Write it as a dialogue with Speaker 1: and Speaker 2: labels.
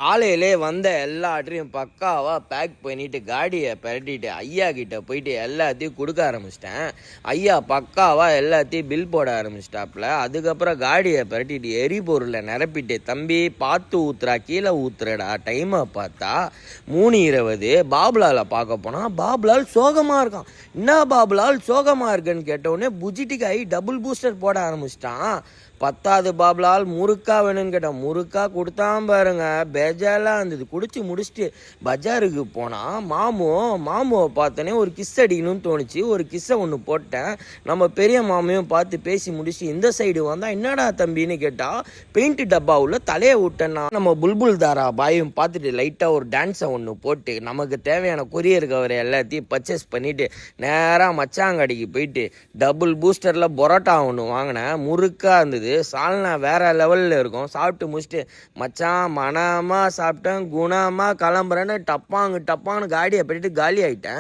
Speaker 1: காலையிலே வந்த எல்லாத்தையும் பக்காவாக பேக் பண்ணிட்டு காடியை பரட்டிட்டு ஐயா கிட்ட போயிட்டு எல்லாத்தையும் கொடுக்க ஆரம்பிச்சிட்டேன். ஐயா பக்காவாக எல்லாத்தையும் பில் போட ஆரம்பிச்சிட்டாப்புல. அதுக்கப்புறம் காடியை பரட்டிட்டு எரிபொருளை நிரப்பிட்டு, தம்பி பார்த்து ஊத்துறா, கீழே ஊத்துறடா, டைமை பார்த்தா 3:20. பாபுலாலை பார்க்க போனால் பாபுலால் சோகமாக இருக்கான். என்ன பாபுலால் சோகமாக இருக்குன்னு கேட்டவுடனே புஜிட்டிக்காய் டபுள் பூஸ்டர் போட ஆரம்பிச்சிட்டான். 10வது பாபுலால் முறுக்கா வேணும்னு கேட்டான். முறுக்கா கொடுத்தான் பாருங்க, பெஜாலாக இருந்தது. குடிச்சு முடிச்சுட்டு பஜாருக்கு போனால் மாமுவை பார்த்தோன்னே ஒரு கிஸ் அடிக்கணும்னு தோணுச்சு. ஒரு கிஸ்ஸை ஒன்று போட்டேன். நம்ம பெரிய மாமையும் பார்த்து பேசி முடிச்சு இந்த சைடு வந்தால் என்னடா தம்பின்னு கேட்டால் பெயிண்ட் டப்பாவில் தலையை விட்டேன்னா நம்ம புல்புல் தாரா பாயும் பார்த்துட்டு லைட்டாக ஒரு டான்ஸை ஒன்று போட்டு நமக்கு தேவையான கொரியர் கவர் எல்லாத்தையும் பர்ச்சேஸ் பண்ணிவிட்டு நேராக மச்சாங்கடிக்கு போயிட்டு டபுள் பூஸ்டரில் பரோட்டா ஒன்று வாங்கினேன். முறுக்கா இருந்தது. சால்னா வேற லெவலில் இருக்கும். சாப்பிட்டு முடிச்சுட்டு மச்சான் மனமாக சாப்பிட்டேன், குணமாக கிளம்புறேன்னு டப்பாங்கு காடியை போயிட்டு காலி ஆகிட்டேன்.